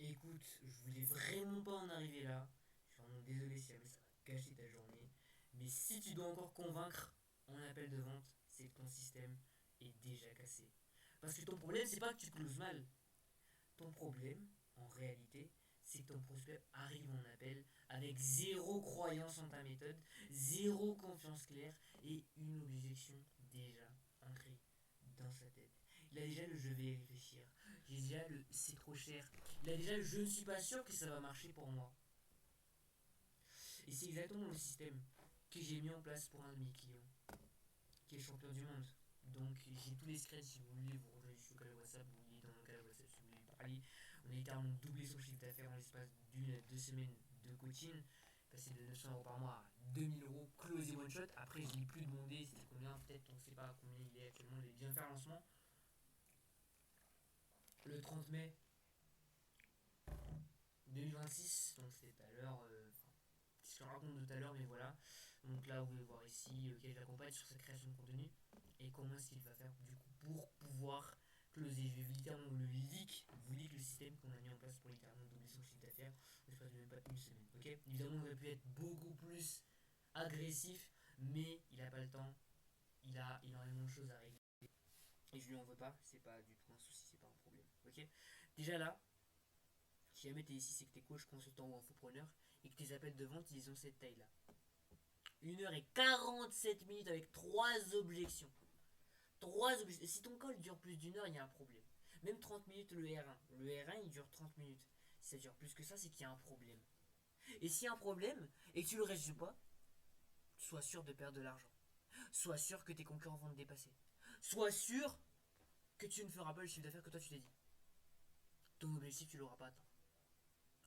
Écoute, je voulais vraiment pas en arriver là. Je suis vraiment désolé si jamais ça va gâcher ta journée. Mais si tu dois encore convaincre en appel de vente, c'est que ton système est déjà cassé. Parce que ton problème, c'est pas que tu closes mal. Ton problème, en réalité, c'est que ton prospect arrive en appel avec zéro croyance en ta méthode, zéro confiance claire et une objection déjà ancrée dans sa tête. Il a déjà le je vais réfléchir, j'ai déjà le c'est trop cher, il a déjà le je ne suis pas sûr que ça va marcher pour moi. Et c'est exactement le système que j'ai mis en place pour un de mes clients, qui est champion du monde. Donc j'ai tous les secrets si vous voulez vous rejoindre sur le canal WhatsApp, vous voulez dans mon canal WhatsApp si vous voulez parler. On a littéralement doublé son chiffre d'affaires en l'espace d'une à deux semaines de coaching. Passé de 900 € par mois à 2000 € closé one shot. Après je l'ai plus demandé c'était combien, peut-être on ne sait pas combien il est actuellement. Il vient de faire un lancement le 30 mai 2026, donc c'était tout à l'heure, ce que je raconte tout à l'heure, mais voilà. Donc là, vous pouvez voir ici, je l'accompagne sur sa création de contenu et comment est-ce qu'il va faire du coup pour pouvoir closer. Je vais littéralement le leak, vous leak le système qu'on a mis en place pour littéralement doubler son chiffre d'affaires en l'espace de même pas une semaine. Ok, évidemment, on aurait pu être beaucoup plus agressif, mais il n'a pas le temps, il a énormément de choses à régler et je lui en veux pas, c'est pas du tout un souci, c'est pas un problème. Ok, déjà là, si jamais t'es ici, c'est que t'es coach, consultant ou infopreneur et que tes appels de vente ils ont cette taille là. 1h47 avec 3 objections. 3 objections. Si ton call dure plus d'une heure, il y a un problème. Même 30 minutes le R1. Le R1 il dure 30 minutes. Si ça dure plus que ça, c'est qu'il y a un problème. Et s'il y a un problème et que tu le résous pas, sois sûr de perdre de l'argent. Sois sûr que tes concurrents vont te dépasser. Sois sûr que tu ne feras pas le chiffre d'affaires que toi tu t'es dit. Ton objectif, tu l'auras pas atteint.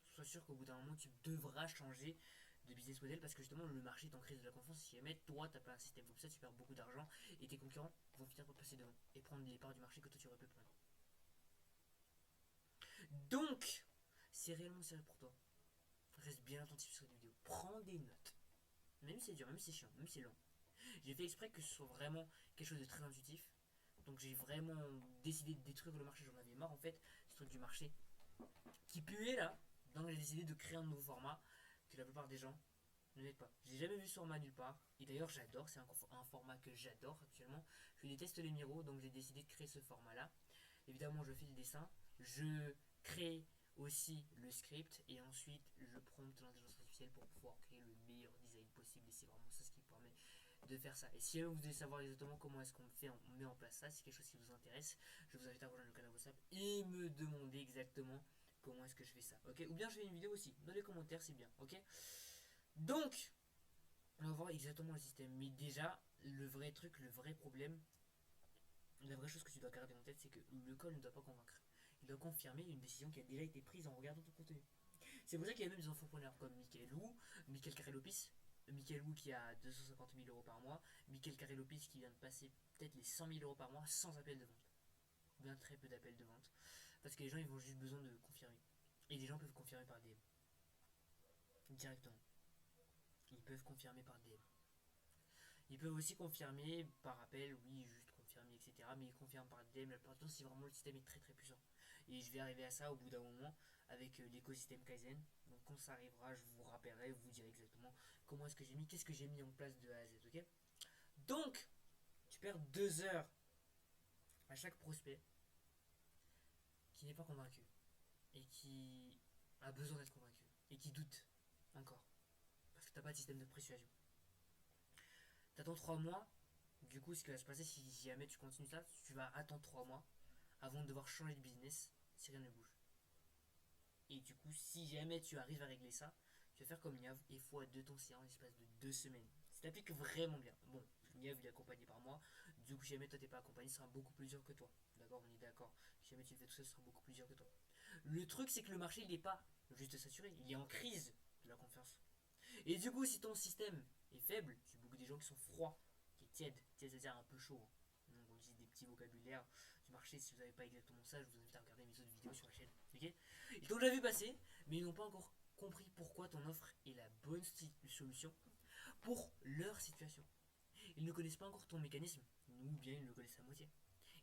Sois sûr qu'au bout d'un moment, tu devras changer de business model parce que justement, le marché est en crise de la confiance. Si jamais toi, t'as pas un système comme ça, tu perds beaucoup d'argent et tes concurrents vont finir par passer devant et prendre les parts du marché que toi tu aurais pu prendre. Donc, c'est réellement sérieux pour toi. Reste bien attentif sur cette vidéo. Prends des notes. Même si c'est dur, même si c'est chiant, même si c'est long. J'ai fait exprès que ce soit vraiment quelque chose de très intuitif. Donc j'ai vraiment décidé de détruire le marché. J'en avais marre en fait, ce truc du marché qui puait là. Donc j'ai décidé de créer un nouveau format que la plupart des gens ne mettent pas. J'ai jamais vu ce format nulle part. Et d'ailleurs j'adore, c'est un format que j'adore actuellement. Je déteste les miros, donc j'ai décidé de créer ce format là. Évidemment je fais le dessin, je crée aussi le script et ensuite je prompte l'intelligence artificielle pour pouvoir créer le meilleur design possible et c'est vraiment ça ce qui me permet de faire ça. Et si vous voulez savoir exactement comment est-ce qu'on fait, on met en place ça, si c'est quelque chose qui vous intéresse, je vous invite à rejoindre le canal WhatsApp et me demander exactement comment est-ce que je fais ça, ok? Ou bien je fais une vidéo aussi, dans les commentaires c'est bien, ok? Donc, on va voir exactement le système. Mais déjà, le vrai truc, le vrai problème, la vraie chose que tu dois garder en tête, c'est que le call ne doit pas convaincre. Il doit confirmer une décision qui a déjà été prise en regardant ton contenu. C'est pour ça qu'il y a même des entrepreneurs comme Michael Wu, Michael Carrelopis, Michael Wu qui a 250 000 € par mois, Michael Carrelopis qui vient de passer peut-être les 100 000 € par mois sans appel de vente. Ou bien très peu d'appels de vente. Parce que les gens ils vont juste besoin de confirmer. Et les gens peuvent confirmer par DM. Directement. Ils peuvent confirmer par DM. Ils peuvent aussi confirmer par appel, oui, juste confirmer, etc. Mais ils confirment par DM la plupart du temps si vraiment le système est très très puissant. Et je vais arriver à ça au bout d'un moment avec l'écosystème Kaizen. Donc quand ça arrivera, je vous rappellerai, je vous dirai exactement comment est-ce que j'ai mis, qu'est-ce que j'ai mis en place de A à Z, ok? Donc, tu perds 2 heures à chaque prospect qui n'est pas convaincu et qui a besoin d'être convaincu et qui doute encore parce que t'as pas de système de persuasion. T'attends 3 mois, du coup, ce qui va se passer si jamais tu continues ça, tu vas attendre 3 mois avant de devoir changer de business si rien ne bouge. Et du coup, si jamais tu arrives à régler ça, tu vas faire comme Niav et x2 ton CA en l'espace de 2 semaines. Ça t'applique vraiment bien. Bon, Niav il est accompagné par moi. Du coup, si jamais toi t'es pas accompagné, ce sera beaucoup plus dur que toi. D'accord, on est d'accord. Si jamais tu le fais tout seul, ce sera beaucoup plus dur que toi. Le truc, c'est que le marché, il n'est pas juste saturé. Il est en crise de la confiance. Et du coup, si ton système est faible, tu as beaucoup des gens qui sont froids, qui est tiède. Tiède, c'est-à-dire un peu chaud. Donc on utilise des petits vocabulaires du marché. Si vous n'avez pas exactement ça, je vous invite à regarder mes autres vidéos sur la chaîne. Ok? Ils t'ont déjà vu passer, mais ils n'ont pas encore compris pourquoi ton offre est la bonne solution pour leur situation. Ils ne connaissent pas encore ton mécanisme, ou bien ils le connaissent à moitié.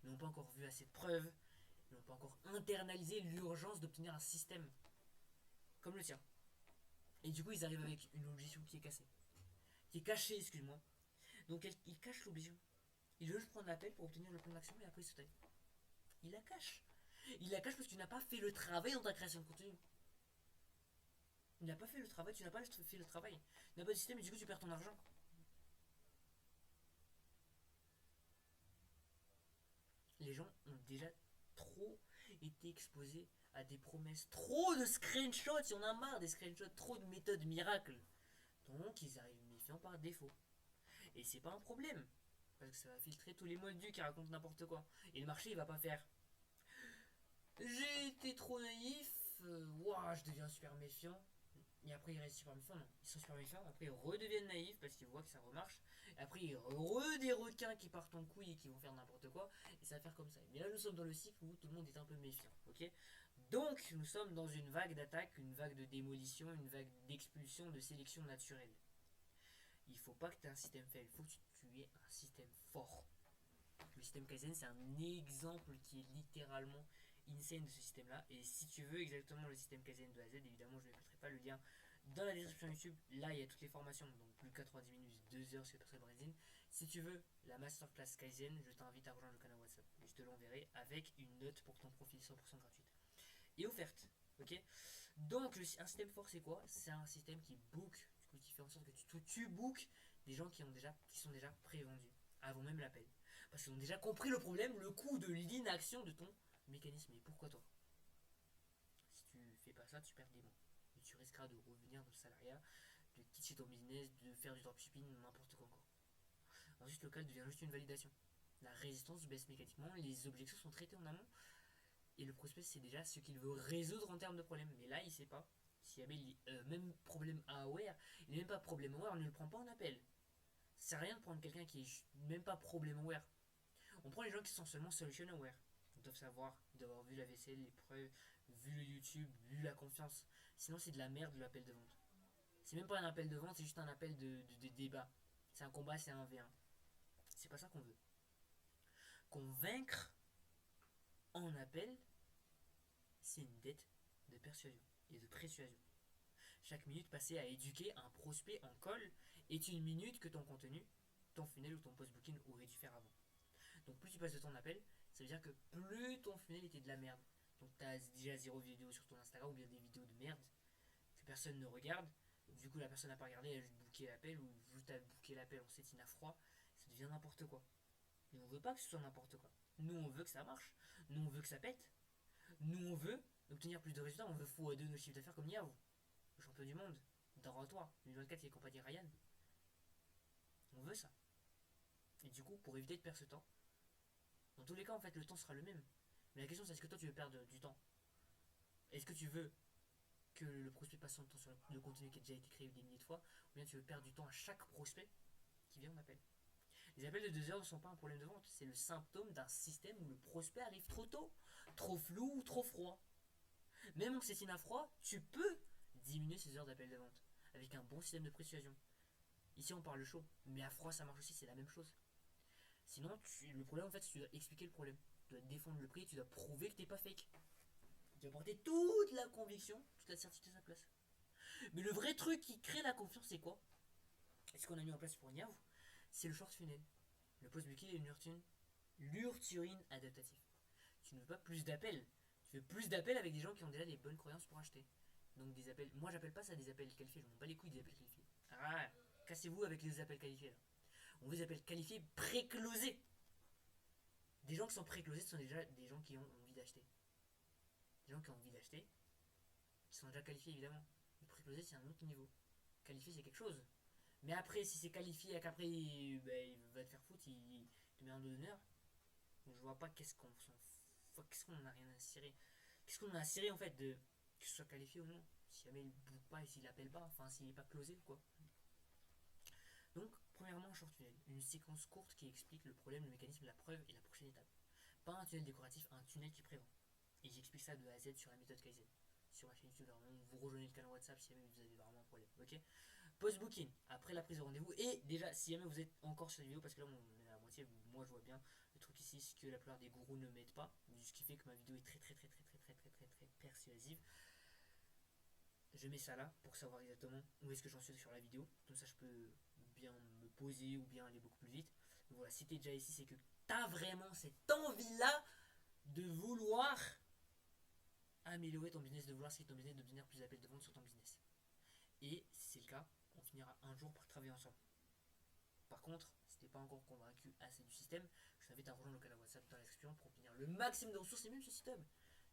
Ils n'ont pas encore vu assez de preuves, ils ils n'ont pas encore internalisé l'urgence d'obtenir un système comme le tien. Et du coup, ils arrivent avec une objection qui est cassée. Qui est cachée, excuse-moi. Donc, ils cachent l'objection. Il veut juste prendre l'appel pour obtenir le plan d'action et après il se tait. Il la cache. Il la cache parce que tu n'as pas fait le travail dans ta création de contenu. Il n'a pas fait le travail, tu n'as pas fait le travail. Tu n'as pas de système et du coup tu perds ton argent. Les gens ont déjà trop été exposés à des promesses, trop de screenshots, il y en a marre des screenshots, trop de méthodes miracles. Donc ils arrivent méfiants par défaut. Et c'est pas un problème. Parce que ça va filtrer tous les moldus qui racontent n'importe quoi. Et le marché il va pas faire. J'ai été trop naïf, ouah, je deviens super méfiant. Et après ils restent super méfiants, non. Ils sont super méfiants, après ils redeviennent naïfs parce qu'ils voient que ça remarche. Et après ils des requins qui partent en couille et qui vont faire n'importe quoi. Et ça va faire comme ça. Mais là nous sommes dans le cycle où tout le monde est un peu méfiant, ok. Donc nous sommes dans une vague d'attaque, une vague de démolition, une vague d'expulsion, de sélection naturelle. Il faut pas que tu aies un système faible, il faut que tu aies un système fort. Le système Kaizen c'est un exemple qui est littéralement insane de ce système là. Et si tu veux exactement le système Kaizen de A à Z, évidemment je ne mettrai pas le lien dans la description YouTube. Là il y a toutes les formations, donc plus de 90 minutes, 2 heures sur le Brésil. Si tu veux la masterclass Kaizen, je t'invite à rejoindre le canal WhatsApp. Je te l'enverrai avec une note pour ton profil 100% gratuite et offerte, ok. Donc un système fort c'est quoi? C'est un système qui book, du coup qui fait en sorte que tu book des gens qui sont déjà prévendus avant même l'appel, parce qu'ils ont déjà compris le problème, le coût de l'inaction de ton mécanisme. Et pourquoi toi? Si tu fais pas ça, tu perds des mois et tu risqueras de revenir dans le salariat, de quitter ton business, de faire du dropshipping, n'importe quoi encore. Ensuite lecal devient juste une validation. La résistance baisse mécaniquement, les objections sont traitées en amont. Et le prospect c'est déjà ce qu'il veut résoudre en termes de problème. Mais là il sait pas. Si jamais il est même problème aware, il n'est même pas problème aware, on ne le prend pas en appel. Ça sert à rien de prendre quelqu'un qui est même pas problème aware. On prend les gens qui sont seulement solution aware. Ils doivent savoir, ils doivent avoir vu la vaisselle, les preuves, vu le YouTube, vu la confiance. Sinon c'est de la merde l'appel de vente. C'est même pas un appel de vente, c'est juste un appel de débat. C'est un combat, c'est un V1. C'est pas ça qu'on veut. Convaincre en appel, c'est une dette de persuasion et de persuasion. Chaque minute passée à éduquer un prospect en call est une minute que ton contenu, ton funnel ou ton post-booking aurait dû faire avant. Donc plus tu passes de ton appel, ça veut dire que plus ton funnel était de la merde. Donc tu as déjà 0 vidéo sur ton Instagram ou bien des vidéos de merde que personne ne regarde. Du coup la personne n'a pas regardé, elle a juste booké l'appel ou juste à booker l'appel en setting à froid. Ça devient n'importe quoi. Mais on veut pas que ce soit n'importe quoi. Nous on veut que ça marche. Nous on veut que ça pète. Nous on veut obtenir plus de résultats. On veut x2 nos chiffres d'affaires comme Niao, le champion du monde, Dorotoir, 2024 qui est compagnie Ryan. On veut ça. Et du coup, pour éviter de perdre ce temps, dans tous les cas, en fait, le temps sera le même. Mais la question, c'est est-ce que toi, tu veux perdre du temps? Est-ce que tu veux que le prospect passe son temps sur le contenu qui a déjà été créé des milliers de fois, ou bien tu veux perdre du temps à chaque prospect qui vient en appel? Les appels de 2 heures ne sont pas un problème de vente, c'est le symptôme d'un système où le prospect arrive trop tôt, trop flou ou trop froid. Même en setting à froid, tu peux diminuer ces heures d'appel de vente avec un bon système de persuasion. Ici on parle chaud, mais à froid ça marche aussi, c'est la même chose. Sinon, le problème en fait, c'est que tu dois expliquer le problème. Tu dois défendre le prix, tu dois prouver que t'es pas fake. Tu dois porter toute la conviction, toute la certitude à sa place. Mais le vrai truc qui crée la confiance, c'est quoi? Et ce qu'on a mis en place pour Niav, c'est le short funnel. Le post-booking et l'urturine adaptatif. Tu ne veux pas plus d'appels. Tu veux plus d'appels avec des gens qui ont déjà des bonnes croyances pour acheter. Donc des appels. Moi j'appelle pas ça des appels qualifiés, je m'en bats les couilles des appels qualifiés. Ah, cassez-vous avec les appels qualifiés là. On veut des appels qualifiés pré-closés. Des gens qui sont pré-closés, ce sont déjà des gens qui ont envie d'acheter. Des gens qui ont envie d'acheter, qui sont déjà qualifiés évidemment. Le pré-closé c'est un autre niveau. Qualifié c'est quelque chose. Mais après, si c'est qualifié et qu'après il va te faire foutre, il te met un dos d'honneur. Je vois pas qu'est-ce qu'on a rien à cirer. Qu'est-ce qu'on a à cirer en fait de que ce soit qualifié ou non. Si jamais il bouge pas et s'il appelle pas, enfin s'il n'est pas closé quoi. Donc, premièrement, un short tunnel, une séquence courte qui explique le problème, le mécanisme, la preuve et la prochaine étape. Pas un tunnel décoratif, un tunnel qui prévent. Et j'explique ça de A à Z sur la méthode Kaizen. Sur ma chaîne YouTube, vraiment, vous rejoignez le canal WhatsApp si jamais vous avez vraiment un problème. Ok. Post-booking, après la prise de rendez-vous. Et déjà, si jamais vous êtes encore sur la vidéo, parce que là on est à la moitié, moi je vois bien le truc qui ici ce que la plupart des gourous ne mettent pas, ce qui fait que ma vidéo est très persuasive. Je mets ça là pour savoir exactement où est-ce que j'en suis sur la vidéo. Comme ça je peux bien me poser ou bien aller beaucoup plus vite. Donc voilà, si t'es déjà ici, c'est que t'as vraiment cette envie là de vouloir améliorer ton business, de vouloir scaler ton business, d'obtenir plus d'appels de vente sur ton business. Et si c'est le cas, on finira un jour par travailler ensemble. Par contre, si t'es pas encore convaincu assez du système, je t'invite à rejoindre le canal WhatsApp dans la description pour obtenir le maximum de ressources et même ce système.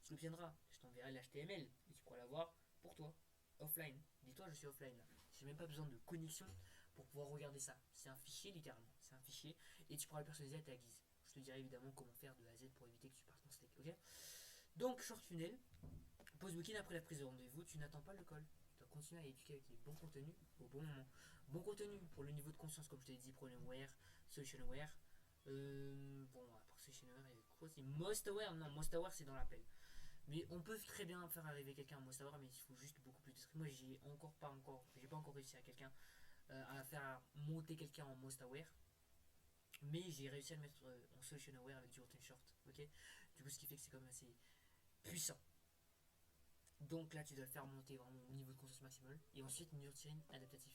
Tu l'obtiendras, je t'enverrai l'HTML et tu pourras l'avoir pour toi, offline. Dis-toi, je suis offline là. J'ai même pas besoin de connexion pour pouvoir regarder ça. C'est un fichier littéralement, c'est un fichier et tu pourras le personnaliser à ta guise. Je te dirai évidemment comment faire de A à Z pour éviter que tu partes en steak, ok? Donc, short funnel, pause week-end après la prise de rendez-vous, tu n'attends pas le call. Tu dois continuer à éduquer avec les bons contenus au bon moment. Bon contenu pour le niveau de conscience, comme je t'ai dit, Problemware, Solutionware. Bon, après Solutionware, il y avait quoi? C'est Most Aware. Non, Most Aware, c'est dans l'appel. Mais on peut très bien faire arriver quelqu'un à Most Aware, mais il faut juste beaucoup plus d'esprit. Moi, j'ai pas encore réussi à quelqu'un à faire monter quelqu'un en Most Aware. Mais j'ai réussi à le mettre en Solution Aware avec du return short. Ok, du coup, ce qui fait que c'est quand même assez puissant. Donc là, tu dois le faire monter vraiment au niveau de conscience maximale. Et ensuite, nurturing adaptatif.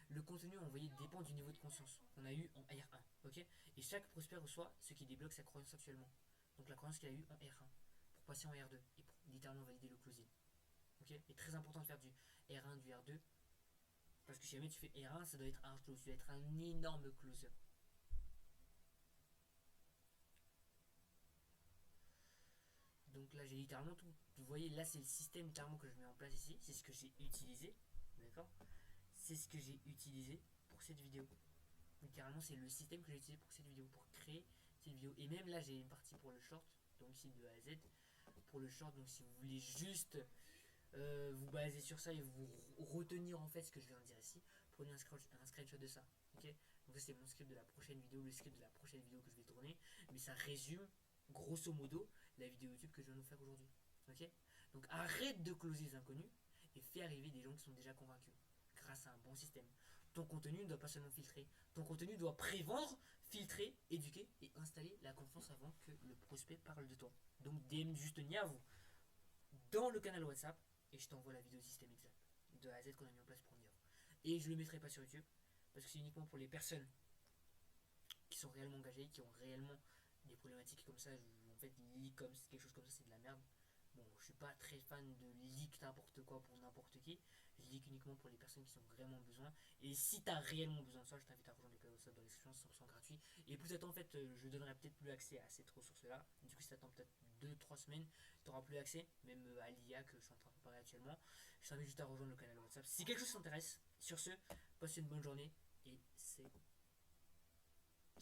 Le contenu envoyé dépend du niveau de conscience qu'on a eu en R1. Ok, et chaque prospect reçoit ce qui débloque sa croyance actuellement. Donc la croyance qu'il a eu en R1 pour passer en R2 et pour littéralement valider le closing. Ok, et très important de faire du R1, du R2. Parce que si jamais tu fais R1, ça doit être un close. Ça doit être un énorme closer. Donc là, j'ai littéralement tout. Vous voyez, là, c'est le système littéralement que je mets en place ici. C'est ce que j'ai utilisé. D'accord? C'est ce que j'ai utilisé pour cette vidéo. Littéralement, c'est le système que j'ai utilisé pour cette vidéo, pour créer cette vidéo. Et même là, j'ai une partie pour le short, donc ici de A à Z. Pour le short, donc si vous voulez juste vous baser sur ça et vous retenir en fait ce que je viens de dire ici, prenez un screenshot de ça. Ok? Donc ça, c'est mon script de la prochaine vidéo, le script de la prochaine vidéo que je vais tourner. Mais ça résume grosso modo la vidéo YouTube que je viens de vous faire aujourd'hui. Ok? Donc arrête de closer les inconnus et fais arriver des gens qui sont déjà convaincus grâce à un bon système. Ton contenu ne doit pas seulement filtrer, ton contenu doit prévendre, filtrer, éduquer et installer la confiance avant que le prospect parle de toi. Donc DM juste Niavou dans le canal WhatsApp et je t'envoie la vidéo système exact de A à Z qu'on a mis en place pour Niavou. Et je ne le mettrai pas sur YouTube parce que c'est uniquement pour les personnes qui sont réellement engagées, qui ont réellement des problématiques comme ça. En fait, comme quelque chose comme ça, c'est de la merde. Bon, je suis pas très fan de leak n'importe quoi pour n'importe qui. Je leak uniquement pour les personnes qui ont vraiment besoin. Et si tu as réellement besoin de ça, je t'invite à rejoindre les canaux dans l'expression 100% gratuit. Et plus t'attends, en fait, je donnerai peut-être plus accès à cette ressource-là. Du coup, si t'attends peut-être 2-3 semaines, tu n'auras plus accès, même à l'IA que je suis en train de préparer actuellement. Je t'invite juste à rejoindre le canal WhatsApp. Si quelque chose t'intéresse, sur ce, passe une bonne journée et c'est